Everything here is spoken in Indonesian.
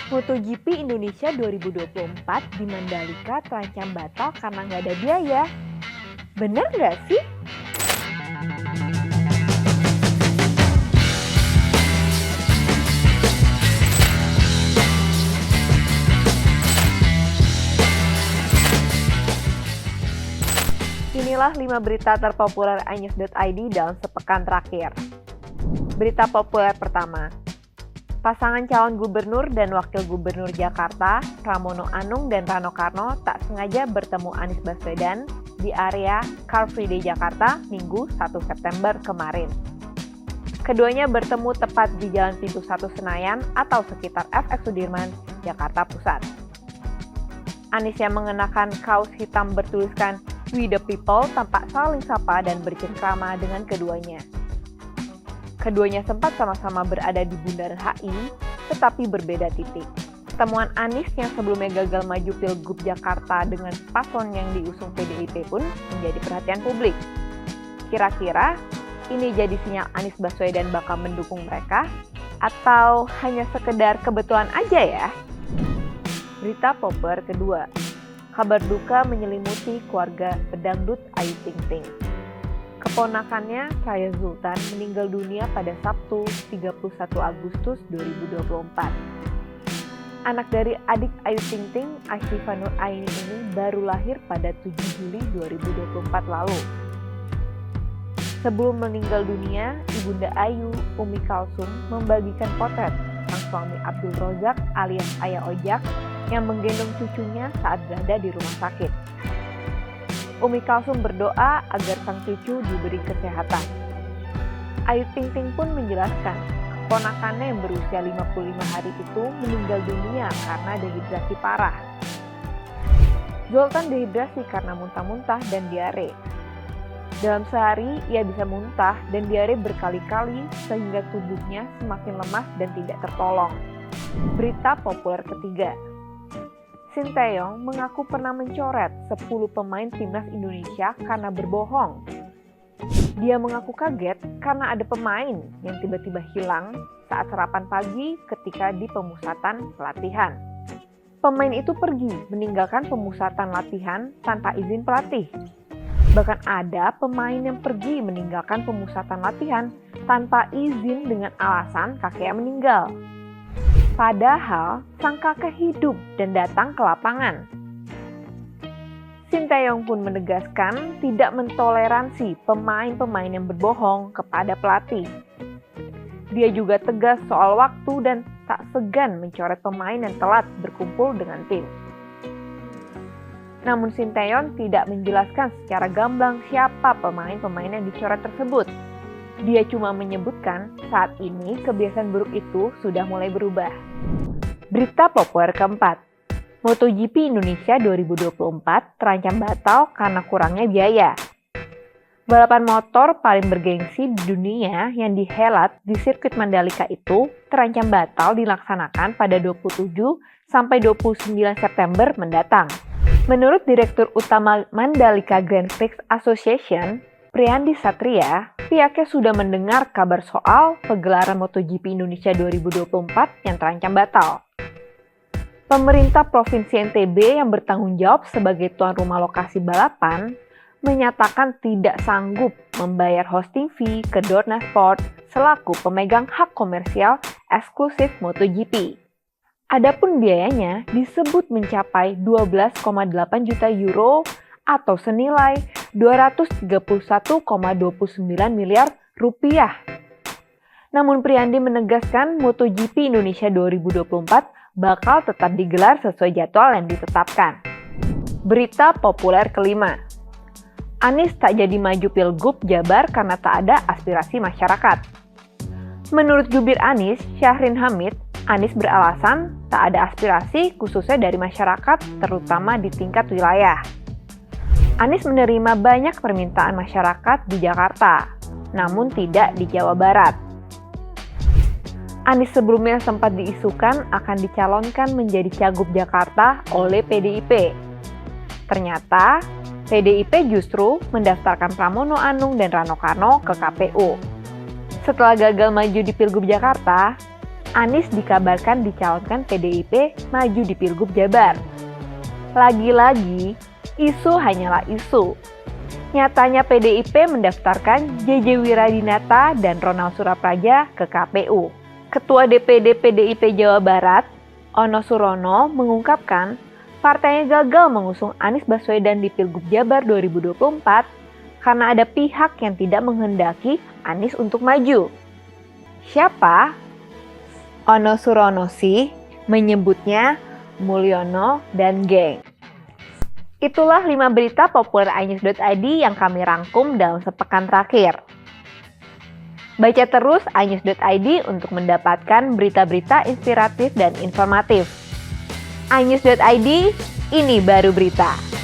MotoGP Indonesia 2024 di Mandalika terancam batal karena nggak ada biaya. Bener nggak sih? Inilah 5 berita terpopuler iNews.id dalam sepekan terakhir. Berita populer pertama. Pasangan calon gubernur dan wakil gubernur Jakarta, Pramono Anung dan Rano Karno tak sengaja bertemu Anies Baswedan di area Car Free Day Jakarta Minggu 1 September kemarin. Keduanya bertemu tepat di Jalan Pintu 1 Senayan atau sekitar FX Sudirman, Jakarta Pusat. Anies yang mengenakan kaos hitam bertuliskan "We the People" tampak saling sapa dan bercengkrama dengan keduanya. Keduanya sempat sama-sama berada di Bundaran HI, tetapi berbeda titik. Pertemuan Anies yang sebelumnya gagal maju Pilgub Jakarta dengan paslon yang diusung PDIP pun menjadi perhatian publik. Kira-kira ini jadi sinyal Anies Baswedan bakal mendukung mereka, atau hanya sekedar kebetulan aja ya? Berita populer kedua. Kabar duka menyelimuti keluarga pedangdut Ayu Ting Ting. Keponakannya, Raya Zultan, meninggal dunia pada Sabtu 31 Agustus 2024. Anak dari adik Ayu Ting Ting, Asyifa Nur Aini ini baru lahir pada 7 Juli 2024 lalu. Sebelum meninggal dunia, Ibunda Ayu, Umi Kalsum, membagikan potret sang suami Abdul Rozak alias Ayah Ojak yang menggendong cucunya saat berada di rumah sakit. Umi Kalsum berdoa agar sang cucu diberi kesehatan. Ayu Ting Ting pun menjelaskan, keponakannya yang berusia 55 hari itu meninggal dunia karena dehidrasi parah. Zoltan dehidrasi karena muntah-muntah dan diare. Dalam sehari, ia bisa muntah dan diare berkali-kali sehingga tubuhnya semakin lemas dan tidak tertolong. Berita populer ketiga. Sinteyong mengaku pernah mencoret 10 pemain timnas Indonesia karena berbohong. Dia mengaku kaget karena ada pemain yang tiba-tiba hilang saat sarapan pagi ketika di pemusatan latihan. Pemain itu pergi meninggalkan pemusatan latihan tanpa izin pelatih. Bahkan ada pemain yang pergi meninggalkan pemusatan latihan tanpa izin dengan alasan kakeknya meninggal. Padahal sang kakek hidup dan datang ke lapangan. Sinteyong pun menegaskan tidak mentoleransi pemain-pemain yang berbohong kepada pelatih. Dia juga tegas soal waktu dan tak segan mencoret pemain yang telat berkumpul dengan tim. Namun Sinteyong tidak menjelaskan secara gamblang siapa pemain-pemain yang dicoret tersebut. Dia cuma menyebutkan saat ini kebiasaan buruk itu sudah mulai berubah. Berita populer keempat. MotoGP Indonesia 2024 terancam batal karena kurangnya biaya. Balapan motor paling bergengsi di dunia yang dihelat di sirkuit Mandalika itu terancam batal dilaksanakan pada 27 sampai 29 September mendatang. Menurut Direktur Utama Mandalika Grand Prix Association, Priandi Satria, pihaknya sudah mendengar kabar soal pegelaran MotoGP Indonesia 2024 yang terancam batal. Pemerintah Provinsi NTB yang bertanggung jawab sebagai tuan rumah lokasi balapan menyatakan tidak sanggup membayar hosting fee ke Dorna Sport selaku pemegang hak komersial eksklusif MotoGP. Adapun biayanya disebut mencapai 12,8 juta euro atau senilai 231,29 miliar rupiah. Namun Priandi menegaskan MotoGP Indonesia 2024 bakal tetap digelar sesuai jadwal yang ditetapkan. Berita populer kelima. Anies tak jadi maju Pilgub Jabar karena tak ada aspirasi masyarakat. Menurut jubir Anies, Syahrin Hamid, Anies beralasan tak ada aspirasi khususnya dari masyarakat terutama di tingkat wilayah. Anies menerima banyak permintaan masyarakat di Jakarta, namun tidak di Jawa Barat. Anies sebelumnya sempat diisukan akan dicalonkan menjadi Cagup Jakarta oleh PDIP. Ternyata, PDIP justru mendaftarkan Pramono Anung dan Rano Karno ke KPU. Setelah gagal maju di Pilgub Jakarta, Anies dikabarkan dicalonkan PDIP maju di Pilgub Jabar. Lagi-lagi, isu hanyalah isu. Nyatanya PDIP mendaftarkan JJ Wiradinata dan Ronald Surapraja ke KPU. Ketua DPD PDIP Jawa Barat, Ono Surono, mengungkapkan partainya gagal mengusung Anies Baswedan di Pilgub Jabar 2024 karena ada pihak yang tidak menghendaki Anies untuk maju. Siapa? Ono Surono sih menyebutnya Mulyono dan geng. Itulah 5 berita populer iNews.id yang kami rangkum dalam sepekan terakhir. Baca terus iNews.id untuk mendapatkan berita-berita inspiratif dan informatif. iNews.id, ini baru berita.